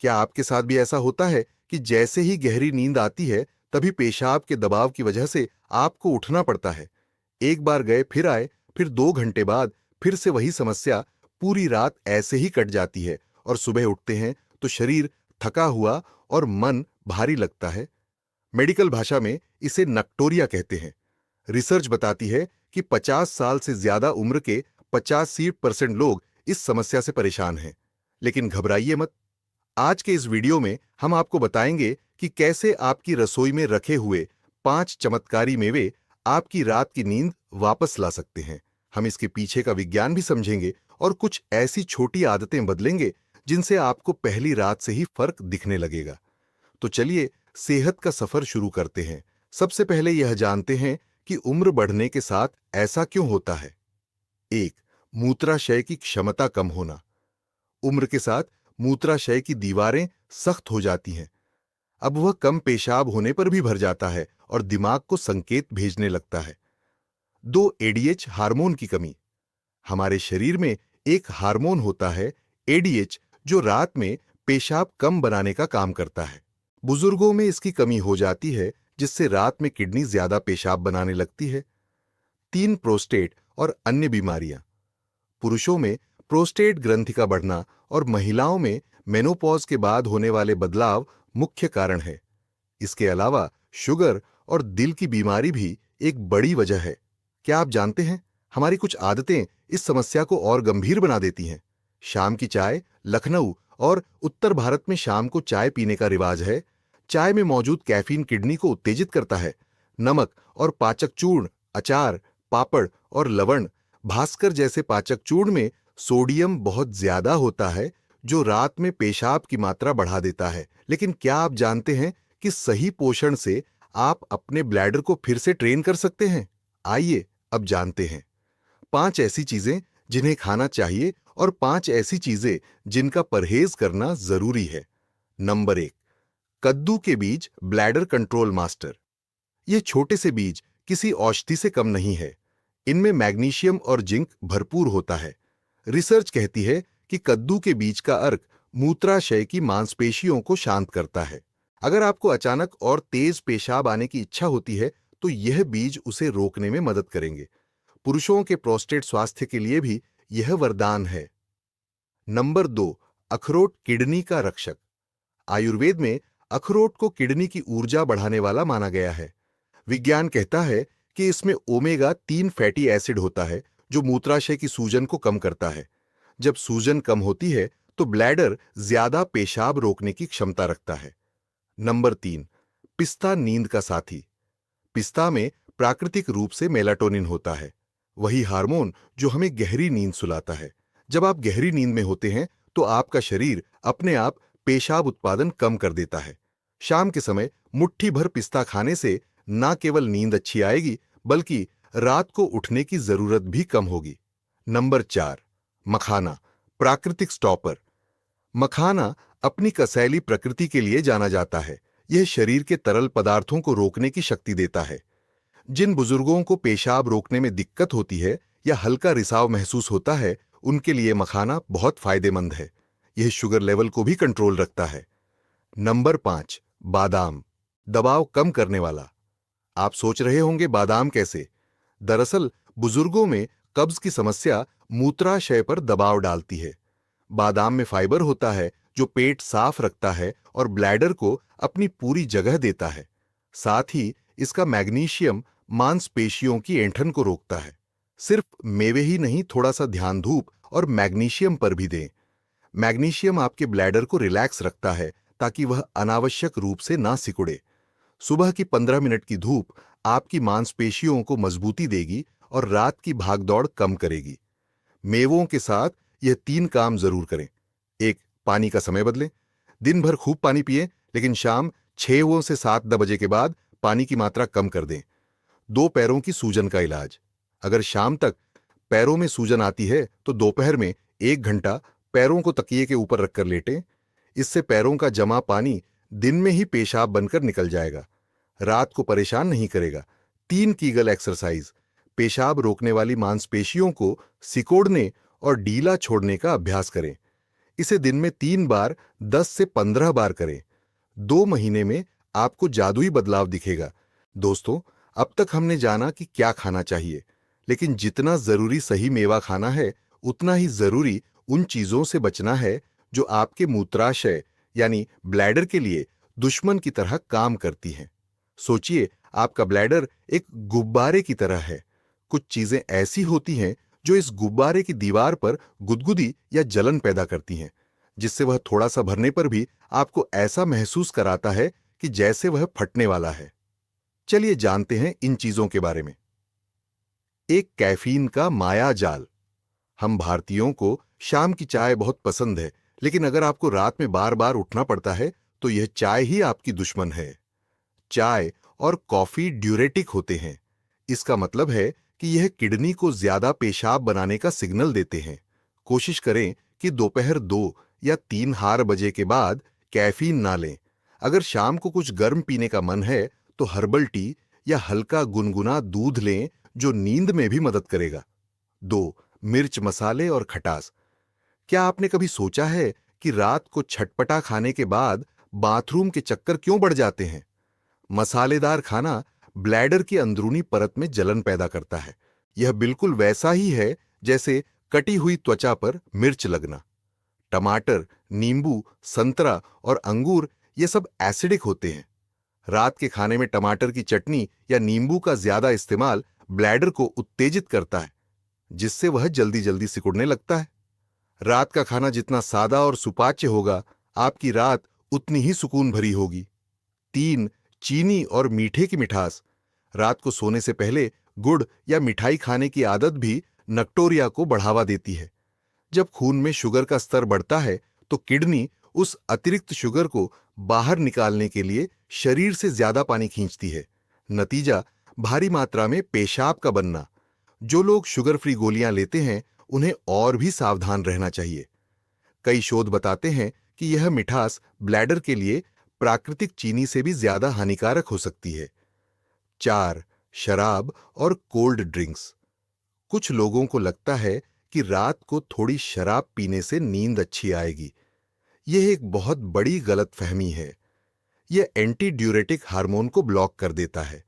क्या आपके साथ भी ऐसा होता है कि जैसे ही गहरी नींद आती है तभी पेशाब के दबाव की वजह से आपको उठना पड़ता है? एक बार गए फिर आए, फिर 2 घंटे बाद फिर से वही समस्या। पूरी रात ऐसे ही कट जाती है और सुबह उठते हैं तो शरीर थका हुआ और मन भारी लगता है। मेडिकल भाषा में इसे नक्टोरिया कहते हैं। रिसर्च बताती है कि 50 साल से ज्यादा उम्र के 85% लोग इस समस्या से परेशान हैं। लेकिन घबराइए मत। आज के इस वीडियो में हम आपको बताएंगे कि कैसे आपकी रसोई में रखे हुए 5 चमत्कारी मेवे आपकी रात की नींद वापस ला सकते हैं। हम इसके पीछे का विज्ञान भी समझेंगे और कुछ ऐसी छोटी आदतें बदलेंगे जिनसे आपको पहली रात से ही फर्क दिखने लगेगा। तो चलिए सेहत का सफर शुरू करते हैं। सबसे पहले यह जानते हैं कि उम्र बढ़ने के साथ ऐसा क्यों होता है। 1. मूत्राशय की क्षमता कम होना। उम्र के साथ मूत्राशय की दीवारें सख्त हो जाती हैं। अब वह कम पेशाब होने पर भी भर जाता है और दिमाग को संकेत भेजने लगता है। 2. एडीएच हार्मोन की कमी। हमारे शरीर में एक हार्मोन होता है एडीएच, जो रात में पेशाब कम बनाने का काम करता है। बुजुर्गों में इसकी कमी हो जाती है, जिससे रात में किडनी ज्यादा पेशाब बनाने लगती है। 3. प्रोस्टेट और अन्य बीमारियां। पुरुषों में प्रोस्टेट ग्रंथि का बढ़ना और महिलाओं में मेनोपॉज के बाद होने वाले बदलाव मुख्य कारण है। इसके अलावा शुगर और दिल की बीमारी भी एक बड़ी वजह है। क्या आप जानते हैं, हमारी कुछ आदतें इस समस्या को और गंभीर बना देती हैं। शाम की चाय। लखनऊ और उत्तर भारत में शाम को चाय पीने का रिवाज है। चाय में मौजूद कैफीन किडनी को उत्तेजित करता है। नमक और पाचक चूर्ण, अचार, पापड़ और लवण, भास्कर जैसे पाचक चूर्ण में सोडियम बहुत ज्यादा होता है, जो रात में पेशाब की मात्रा बढ़ा देता है। लेकिन क्या आप जानते हैं कि सही पोषण से आप अपने ब्लैडर को फिर से ट्रेन कर सकते हैं? आइए अब जानते हैं 5 ऐसी चीजें जिन्हें खाना चाहिए और 5 ऐसी चीजें जिनका परहेज करना जरूरी है। नंबर 1, कद्दू के बीज ब्लैडर कंट्रोल मास्टर। ये छोटे से बीज किसी औषधि से कम नहीं है। इनमें मैग्नीशियम और जिंक भरपूर होता है। रिसर्च कहती है कि कद्दू के बीज का अर्क मूत्राशय की मांसपेशियों को शांत करता है। अगर आपको अचानक और तेज पेशाब आने की इच्छा होती है तो यह बीज उसे रोकने में मदद करेंगे। पुरुषों के प्रोस्टेट स्वास्थ्य के लिए भी यह वरदान है। नंबर 2, अखरोट किडनी का रक्षक। आयुर्वेद में अखरोट को किडनी की ऊर्जा बढ़ाने वाला माना गया है। विज्ञान कहता है कि इसमें ओमेगा 3 फैटी एसिड होता है, जो मूत्राशय की सूजन को कम करता है। जब सूजन कम होती है तो ब्लैडर ज्यादा पेशाब रोकने की क्षमता रखता है। नंबर 3, पिस्ता नींद का साथी। पिस्ता में प्राकृतिक रूप से मेलाटोनिन होता है, वही हार्मोन जो हमें गहरी नींद सुलाता है। जब आप गहरी नींद में होते हैं तो आपका शरीर अपने आप पेशाब उत्पादन कम कर देता है। शाम के समय मुट्ठी भर पिस्ता खाने से न केवल नींद अच्छी आएगी, बल्कि रात को उठने की जरूरत भी कम होगी। नंबर 4, मखाना, प्राकृतिक स्टॉपर। मखाना अपनी कसैली प्रकृति के लिए जाना जाता है। यह शरीर के तरल पदार्थों को रोकने की शक्ति देता है। जिन बुजुर्गों को पेशाब रोकने में दिक्कत होती है या हल्का रिसाव महसूस होता है, उनके लिए मखाना बहुत फायदेमंद है। यह शुगर लेवल को भी कंट्रोल रखता है। नंबर 5, बादाम, दबाव कम करने वाला। आप सोच रहे होंगे बादाम कैसे? दरअसल बुजुर्गों में कब्ज की समस्या मूत्राशय पर दबाव डालती है। बादाम में फाइबर होता है जो पेट साफ रखता है और ब्लैडर को अपनी पूरी जगह देता है। साथ ही इसका मैग्नीशियम मांसपेशियों की ऐंठन को रोकता है। सिर्फ मेवे ही नहीं, थोड़ा सा ध्यान धूप और मैग्नीशियम पर भी दें। मैग्नीशियम आपके ब्लैडर को रिलैक्स रखता है ताकि वह अनावश्यक रूप से ना सिकुड़े। सुबह की 15 मिनट की धूप आपकी मांसपेशियों को मजबूती देगी और रात की भागदौड़ कम करेगी। मेवों के साथ यह 3 काम जरूर करें। 1, पानी का समय बदलें। दिन भर खूब पानी पिएं, लेकिन शाम 6 से 7 बजे के बाद पानी की मात्रा कम कर दें। 2, पैरों की सूजन का इलाज। अगर शाम तक पैरों में सूजन आती है तो दोपहर में 1 घंटा पैरों को तकिए के ऊपर रखकर लेटें। इससे पैरों का जमा पानी दिन में ही पेशाब बनकर निकल जाएगा, रात को परेशान नहीं करेगा। 3, कीगल एक्सरसाइज। पेशाब रोकने वाली मांसपेशियों को सिकोड़ने और ढीला छोड़ने का अभ्यास करें। इसे दिन में 3 बार 10 से 15 बार करें। 2 महीने में आपको जादुई बदलाव दिखेगा। दोस्तों, अब तक हमने जाना कि क्या खाना चाहिए, लेकिन जितना जरूरी सही मेवा खाना है, उतना ही जरूरी उन चीजों से बचना है जो आपके मूत्राशय यानी ब्लैडर के लिए दुश्मन की तरह काम करती हैं। सोचिए, आपका ब्लैडर एक गुब्बारे की तरह है। कुछ चीजें ऐसी होती हैं जो इस गुब्बारे की दीवार पर गुदगुदी या जलन पैदा करती हैं, जिससे वह थोड़ा सा भरने पर भी आपको ऐसा महसूस कराता है कि जैसे वह फटने वाला है। चलिए जानते हैं इन चीजों के बारे में। एक कैफीन का माया जाल। हम भारतीयों को शाम की चाय बहुत पसंद है, लेकिन अगर आपको रात में बार बार उठना पड़ता है तो यह चाय ही आपकी दुश्मन है। चाय और कॉफी ड्यूरेटिक होते हैं। इसका मतलब है कि यह किडनी को ज्यादा पेशाब बनाने का सिग्नल देते हैं। कोशिश करें कि दोपहर 2 या 3 बजे के बाद कैफीन ना लें। अगर शाम को कुछ गर्म पीने का मन है तो हर्बल टी या हल्का गुनगुना दूध लें, जो नींद में भी मदद करेगा। 2. मिर्च, मसाले और खटास। क्या आपने कभी सोचा है कि रात को छटपटा खाने के बाद बाथरूम के चक्कर क्यों बढ़ जाते हैं? मसालेदार खाना ब्लैडर की अंदरूनी परत में जलन पैदा करता है। यह बिल्कुल वैसा ही है जैसे कटी हुई त्वचा पर मिर्च लगना। टमाटर, नींबू, संतरा और अंगूर ये सब एसिडिक होते हैं। रात के खाने में टमाटर की चटनी या नींबू का ज्यादा इस्तेमाल ब्लैडर को उत्तेजित करता है, जिससे वह जल्दी जल्दी सिकुड़ने लगता है। रात का खाना जितना सादा और सुपाच्य होगा, आपकी रात उतनी ही सुकून भरी होगी। 3. चीनी और मीठे की मिठास। रात को सोने से पहले गुड़ या मिठाई खाने की आदत भी नक्टोरिया को बढ़ावा देती है। जब खून में शुगर का स्तर बढ़ता है तो किडनी उस अतिरिक्त शुगर को बाहर निकालने के लिए शरीर से ज्यादा पानी खींचती है। नतीजा, भारी मात्रा में पेशाब का बनना। जो लोग शुगर फ्री गोलियां लेते हैं, उन्हें और भी सावधान रहना चाहिए। कई शोध बताते हैं कि यह मिठास ब्लैडर के लिए प्राकृतिक चीनी से भी ज्यादा हानिकारक हो सकती है। 4. शराब और कोल्ड ड्रिंक्स। कुछ लोगों को लगता है कि रात को थोड़ी शराब पीने से नींद अच्छी आएगी। यह एक बहुत बड़ी गलतफहमी है। यह एंटी ड्यूरेटिक हार्मोन को ब्लॉक कर देता है।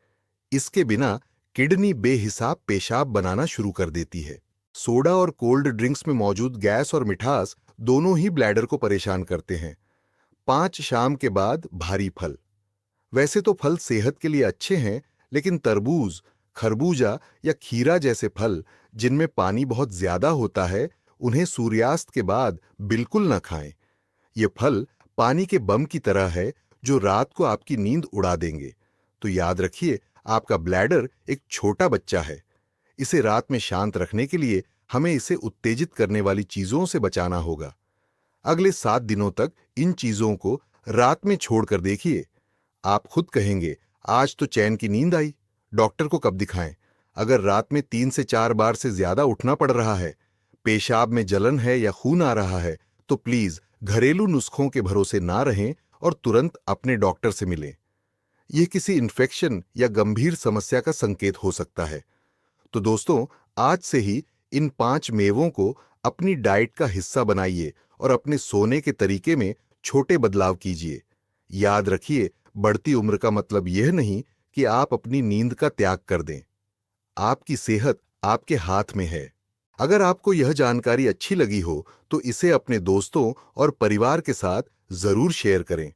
इसके बिना किडनी बेहिसाब पेशाब बनाना शुरू कर देती है। सोडा और कोल्ड ड्रिंक्स में मौजूद गैस और मिठास दोनों ही ब्लैडर को परेशान करते हैं। 5. शाम के बाद भारी फल। वैसे तो फल सेहत के लिए अच्छे हैं, लेकिन तरबूज, खरबूजा या खीरा जैसे फल जिनमें पानी बहुत ज्यादा होता है, उन्हें सूर्यास्त के बाद बिल्कुल न खाएं। ये फल पानी के बम की तरह है जो रात को आपकी नींद उड़ा देंगे। तो याद रखिए, आपका ब्लैडर एक छोटा बच्चा है। इसे रात में शांत रखने के लिए हमें इसे उत्तेजित करने वाली चीजों से बचाना होगा। अगले 7 दिनों तक इन चीजों को रात में छोड़कर देखिए। आप खुद कहेंगे, आज तो चैन की नींद आई। डॉक्टर को कब दिखाएं? अगर रात में 3 से 4 बार से ज्यादा उठना पड़ रहा है, पेशाब में जलन है या खून आ रहा है, तो प्लीज घरेलू नुस्खों के भरोसे ना रहें और तुरंत अपने डॉक्टर से मिलें। यह किसी इन्फेक्शन या गंभीर समस्या का संकेत हो सकता है। तो दोस्तों, आज से ही इन 5 मेवों को अपनी डाइट का हिस्सा बनाइए और अपने सोने के तरीके में छोटे बदलाव कीजिए। याद रखिए, बढ़ती उम्र का मतलब यह नहीं कि आप अपनी नींद का त्याग कर दें। आपकी सेहत आपके हाथ में है। अगर आपको यह जानकारी अच्छी लगी हो तो इसे अपने दोस्तों और परिवार के साथ जरूर शेयर करें।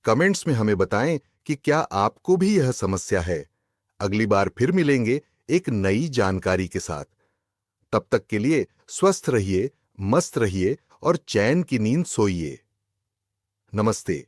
कमेंट्स में हमें बताएं कि क्या आपको भी यह समस्या है। अगली बार फिर मिलेंगे एक नई जानकारी के साथ। तब तक के लिए स्वस्थ रहिए, मस्त रहिए और चैन की नींद सोइए। नमस्ते।